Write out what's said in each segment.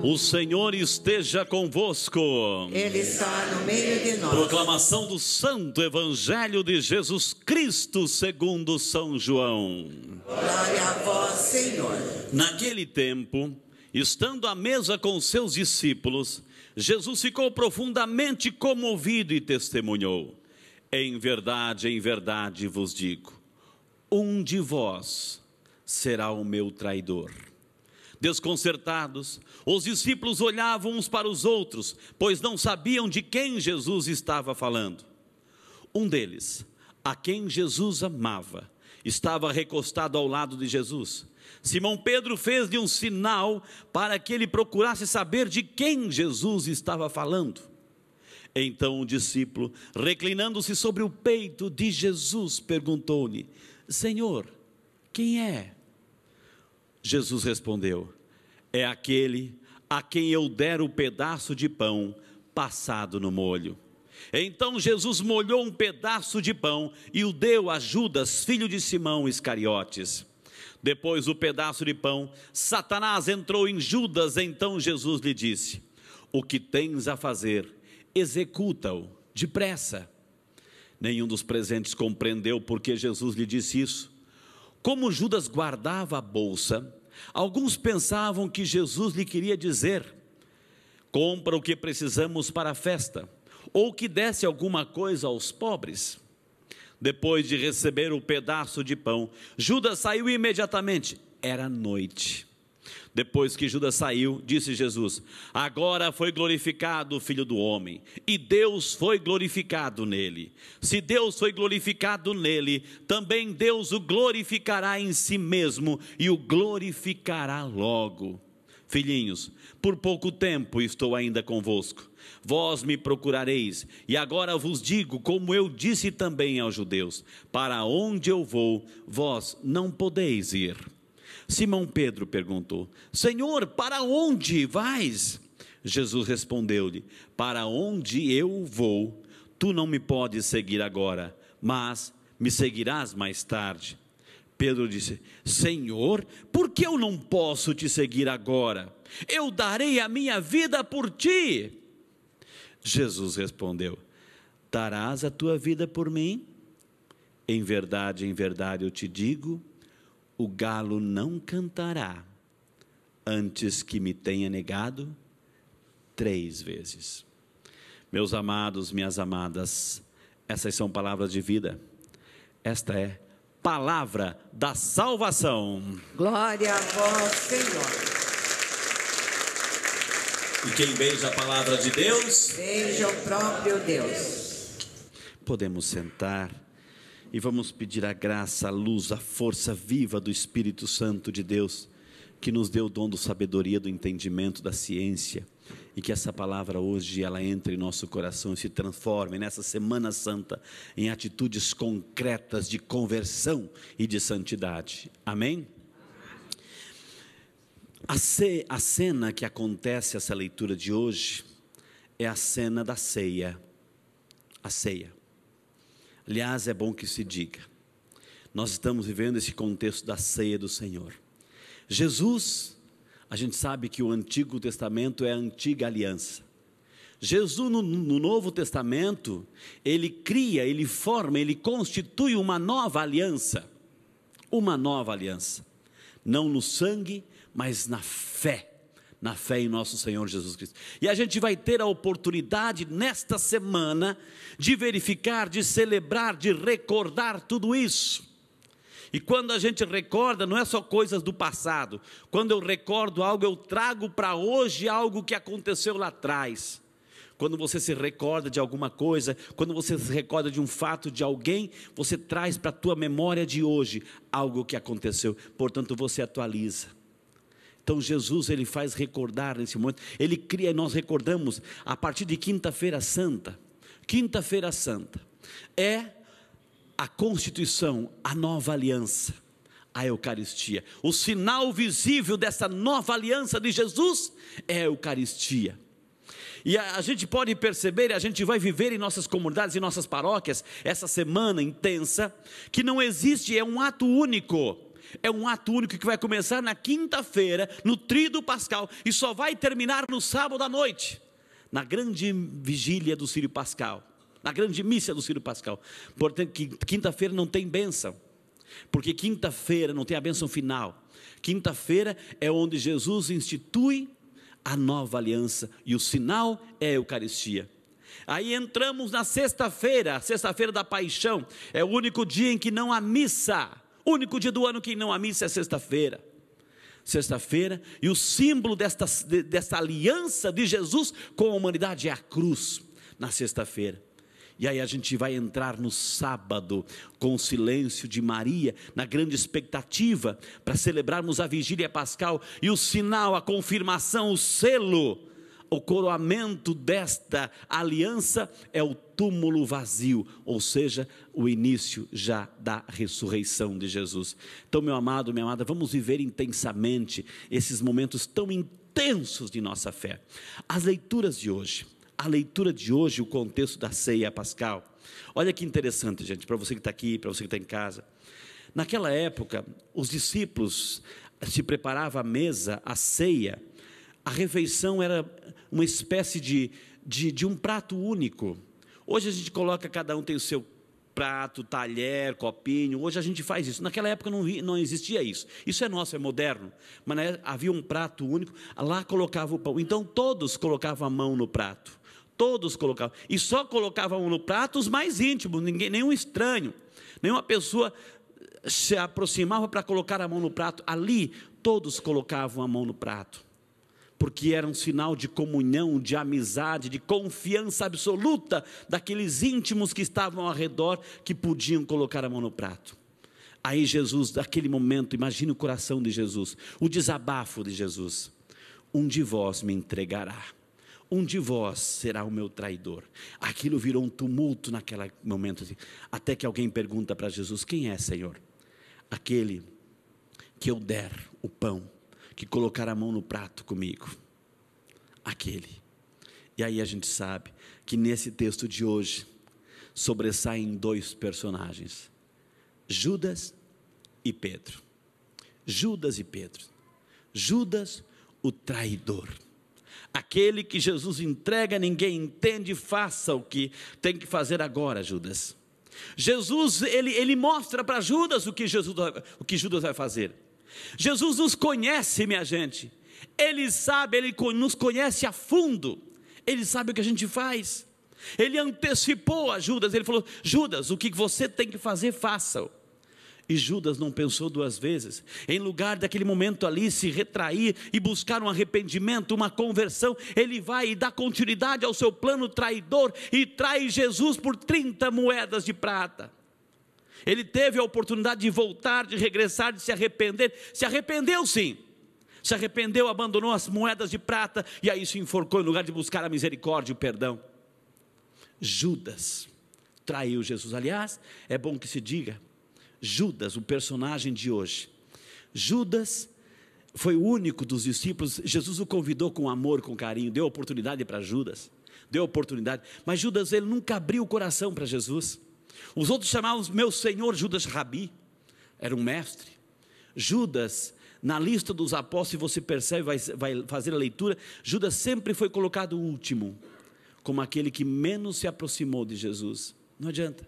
O Senhor esteja convosco. Ele está no meio de nós. Proclamação do Santo Evangelho de Jesus Cristo segundo São João. Glória a vós, Senhor. Naquele tempo, estando à mesa com seus discípulos, Jesus ficou profundamente comovido e testemunhou: em verdade vos digo, um de vós será o meu traidor. Desconcertados, os discípulos olhavam uns para os outros, pois não sabiam de quem Jesus estava falando. Um deles, a quem Jesus amava, estava recostado ao lado de Jesus. Simão Pedro fez-lhe um sinal para que ele procurasse saber de quem Jesus estava falando. Então o discípulo, reclinando-se sobre o peito de Jesus, perguntou-lhe: Senhor, quem é? Jesus respondeu: é aquele a quem eu der o pedaço de pão passado no molho. Então Jesus molhou um pedaço de pão e o deu a Judas, filho de Simão Iscariotes. Depois do pedaço de pão, Satanás entrou em Judas. Então Jesus lhe disse: o que tens a fazer, executa-o depressa. Nenhum dos presentes compreendeu por que Jesus lhe disse isso. Como Judas guardava a bolsa, alguns pensavam que Jesus lhe queria dizer: compra o que precisamos para a festa, ou que desse alguma coisa aos pobres. Depois de receber o pedaço de pão, Judas saiu imediatamente. Era noite. Depois que Judas saiu, disse Jesus: agora foi glorificado o Filho do Homem, e Deus foi glorificado nele. Se Deus foi glorificado nele, também Deus o glorificará em si mesmo, e o glorificará logo. Filhinhos, por pouco tempo estou ainda convosco. Vós me procurareis, e agora vos digo, como eu disse também aos judeus: para onde eu vou, vós não podeis ir. Simão Pedro perguntou: Senhor, para onde vais? Jesus respondeu-lhe: para onde eu vou, tu não me podes seguir agora, mas me seguirás mais tarde. Pedro disse: Senhor, por que eu não posso te seguir agora? Eu darei a minha vida por ti. Jesus respondeu: darás a tua vida por mim? Em verdade eu te digo, o galo não cantará antes que me tenha negado 3 vezes. Meus amados, minhas amadas, essas são palavras de vida. Esta é palavra da salvação. Glória a vós, Senhor. E quem beija a palavra de Deus, Beija o próprio Deus. Podemos sentar e vamos pedir a graça, a luz, a força viva do Espírito Santo de Deus, que nos deu o dom da sabedoria, do entendimento, da ciência, e que essa palavra hoje ela entre em nosso coração e se transforme nessa Semana Santa em atitudes concretas de conversão e de santidade. Amém? A cena que acontece essa leitura de hoje é a cena da ceia. A ceia. Aliás, é bom que se diga, nós estamos vivendo esse contexto da ceia do Senhor. Jesus, a gente sabe que o Antigo Testamento é a antiga aliança. Jesus no Novo Testamento, ele cria, ele forma, ele constitui uma nova aliança. Uma nova aliança. Não no sangue, mas na fé em nosso Senhor Jesus Cristo. E a gente vai ter a oportunidade nesta semana de verificar, de celebrar, de recordar tudo isso. E quando a gente recorda, não é só coisas do passado. Quando eu recordo algo, eu trago para hoje algo que aconteceu lá atrás. Quando você se recorda de alguma coisa, quando você se recorda de um fato, de alguém, você traz para a tua memória de hoje algo que aconteceu. Portanto, você atualiza. Então Jesus, ele faz recordar nesse momento, ele cria, nós recordamos a partir de Quinta-feira Santa. Quinta-feira Santa é a constituição, a nova aliança, a Eucaristia. O sinal visível dessa nova aliança de Jesus é a Eucaristia. E a gente pode perceber, a gente vai viver em nossas comunidades, em nossas paróquias, essa semana intensa, que não existe, é um ato único. é um ato único que vai começar na quinta-feira, no tríduo pascal, e só vai terminar no sábado à noite, na grande vigília do Círio Pascal, na grande missa do Círio Pascal. Portanto, quinta-feira não tem bênção, porque quinta-feira não tem a bênção final. Quinta-feira é onde Jesus institui a nova aliança, e o sinal é a Eucaristia. Aí entramos na sexta-feira, a sexta-feira da paixão, é o único dia em que não há missa, o único dia do ano que não há missa é sexta-feira. Sexta-feira, e o símbolo desta aliança de Jesus com a humanidade é a cruz, na sexta-feira. E aí a gente vai entrar no sábado, com o silêncio de Maria, na grande expectativa, para celebrarmos a vigília pascal, e o sinal, a confirmação, o selo, o coroamento desta aliança é o túmulo vazio, ou seja, o início já da ressurreição de Jesus. Então, meu amado, minha amada, vamos viver intensamente esses momentos tão intensos de nossa fé. As leituras de hoje, a leitura de hoje, o contexto da ceia pascal. Olha que interessante, gente, para você que está aqui, para você que está em casa. Naquela época, os discípulos se preparavam à mesa, a ceia. A refeição era uma espécie de um prato único. Hoje a gente coloca, cada um tem o seu prato, talher, copinho. Hoje a gente faz isso. Naquela época não existia isso. Isso é nosso, é moderno. Mas havia um prato único, lá colocava o pão. Então todos colocavam a mão no prato. Todos colocavam, e só colocavam no prato os mais íntimos, nenhum estranho, nenhuma pessoa se aproximava para colocar a mão no prato. Ali todos colocavam a mão no prato, porque era um sinal de comunhão, de amizade, de confiança absoluta daqueles íntimos que estavam ao redor, que podiam colocar a mão no prato. Aí Jesus, naquele momento, imagine o coração de Jesus, o desabafo de Jesus: um de vós me entregará, um de vós será o meu traidor. Aquilo virou um tumulto naquele momento, assim, até que alguém pergunta para Jesus: quem é, Senhor? Aquele que eu der o pão, que colocar a mão no prato comigo, aquele. E aí a gente sabe que nesse texto de hoje sobressaem dois personagens, Judas e Pedro. Judas e Pedro. Judas, o traidor, aquele que Jesus entrega, ninguém entende, faça o que tem que fazer agora, Judas. Jesus, ele mostra para Judas o que Judas vai fazer. Jesus nos conhece, minha gente. Ele sabe, ele nos conhece a fundo. Ele sabe o que a gente faz. Ele antecipou a Judas. Ele falou: Judas, o que você tem que fazer, faça-o. E Judas não pensou duas vezes. Em lugar daquele momento ali se retrair e buscar um arrependimento, uma conversão, ele vai e dá continuidade ao seu plano traidor e trai Jesus por 30 moedas de prata. Ele teve a oportunidade de voltar, de regressar, de se arrepender. Se arrependeu, sim. Se arrependeu, abandonou as moedas de prata e aí se enforcou em lugar de buscar a misericórdia e o perdão. Judas traiu Jesus. Aliás, é bom que se diga, Judas, o personagem de hoje, Judas foi o único dos discípulos. Jesus o convidou com amor, com carinho, deu oportunidade para Judas, deu oportunidade, mas Judas, ele nunca abriu o coração para Jesus. Os outros chamavam meu Senhor, Judas Rabi, era um mestre. Judas, na lista dos apóstolos, se você percebe, vai fazer a leitura, Judas sempre foi colocado último, como aquele que menos se aproximou de Jesus. Não adianta,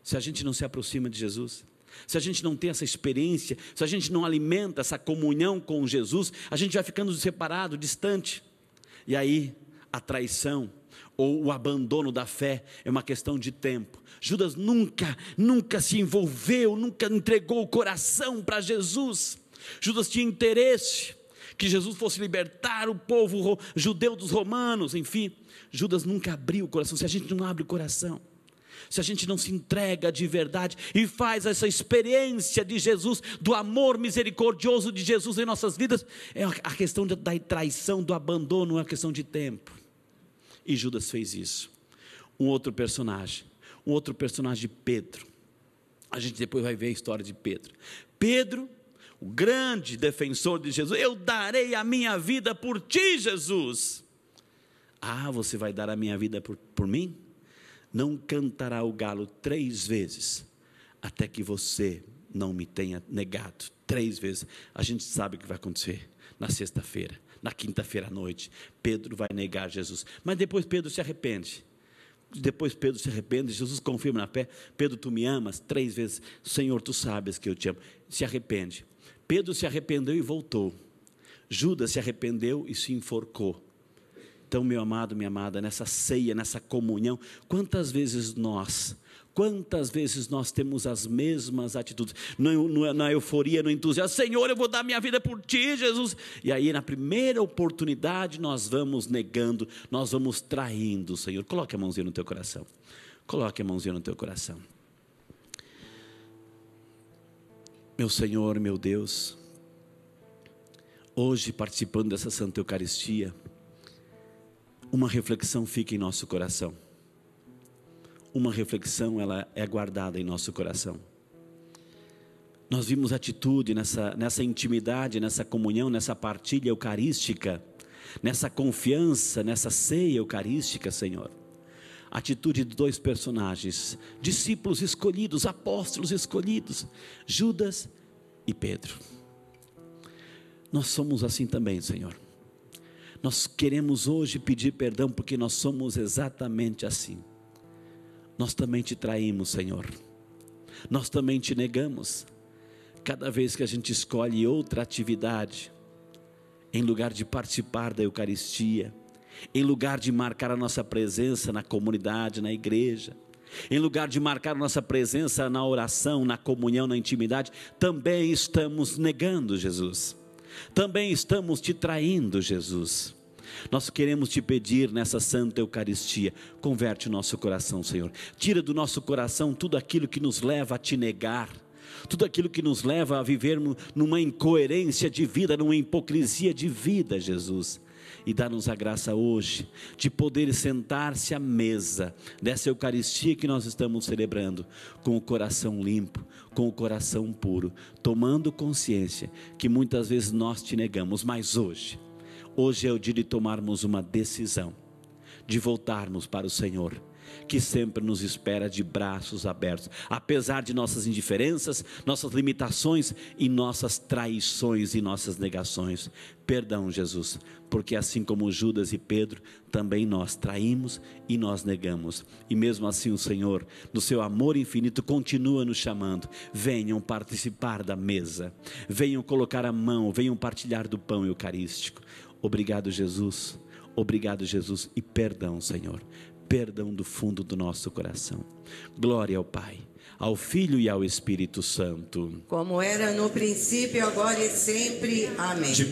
se a gente não se aproxima de Jesus, se a gente não tem essa experiência, se a gente não alimenta essa comunhão com Jesus, a gente vai ficando separado, distante, e aí a traição ou o abandono da fé é uma questão de tempo. Judas nunca se envolveu, nunca entregou o coração para Jesus. Judas tinha interesse que Jesus fosse libertar o povo judeu dos romanos, enfim. Judas nunca abriu o coração. Se a gente não abre o coração, se a gente não se entrega de verdade e faz essa experiência de Jesus, do amor misericordioso de Jesus em nossas vidas, é a questão da traição, do abandono, é uma questão de tempo. E Judas fez isso. Um outro personagem, Pedro. A gente depois vai ver a história de Pedro. Pedro, o grande defensor de Jesus: eu darei a minha vida por ti, Jesus. Ah, você vai dar a minha vida por mim? Não cantará o galo 3 vezes, até que você não me tenha negado 3 vezes. A gente sabe o que vai acontecer na sexta-feira, na quinta-feira à noite. Pedro vai negar Jesus. Mas depois Pedro se arrepende. Jesus confirma na fé. Pedro, tu me amas? 3 vezes. Senhor, tu sabes que eu te amo. Se arrepende. Pedro se arrependeu e voltou. Judas se arrependeu e se enforcou. Então, meu amado, minha amada, nessa ceia, nessa comunhão, quantas vezes nós temos as mesmas atitudes, na euforia, no entusiasmo, Senhor, eu vou dar minha vida por Ti, Jesus, e aí na primeira oportunidade nós vamos negando, nós vamos traindo o Senhor. Coloque a mãozinha no teu coração, meu Senhor, meu Deus, hoje participando dessa Santa Eucaristia, uma reflexão fica em nosso coração. Uma reflexão, ela é guardada em nosso coração. Nós vimos atitude nessa intimidade, nessa comunhão, nessa partilha eucarística, nessa confiança, nessa ceia eucarística, Senhor. Atitude de 2 personagens, discípulos escolhidos, apóstolos escolhidos, Judas e Pedro. Nós somos assim também, Senhor. Nós queremos hoje pedir perdão porque nós somos exatamente assim. Nós também te traímos, Senhor. Nós também te negamos. Cada vez que a gente escolhe outra atividade, em lugar de participar da Eucaristia, em lugar de marcar a nossa presença na comunidade, na igreja, em lugar de marcar a nossa presença na oração, na comunhão, na intimidade, também estamos negando Jesus. Também estamos te traindo, Jesus. Nós queremos te pedir nessa Santa Eucaristia, converte o nosso coração, Senhor. Tira do nosso coração tudo aquilo que nos leva a te negar, tudo aquilo que nos leva a viver numa incoerência de vida, numa hipocrisia de vida, Jesus. E dá-nos a graça hoje de poder sentar-se à mesa dessa Eucaristia que nós estamos celebrando, com o coração limpo, com o coração puro, tomando consciência que muitas vezes nós te negamos, mas hoje é o dia de tomarmos uma decisão, de voltarmos para o Senhor, que sempre nos espera de braços abertos, apesar de nossas indiferenças, nossas limitações e nossas traições e nossas negações. Perdão, Jesus, porque assim como Judas e Pedro, também nós traímos e nós negamos, e mesmo assim o Senhor, no seu amor infinito, continua nos chamando. Venham participar da mesa, venham colocar a mão, venham partilhar do pão eucarístico. Obrigado, Jesus, e perdão, Senhor, perdão do fundo do nosso coração. Glória ao Pai, ao Filho e ao Espírito Santo. Como era no princípio, agora e sempre. Amém.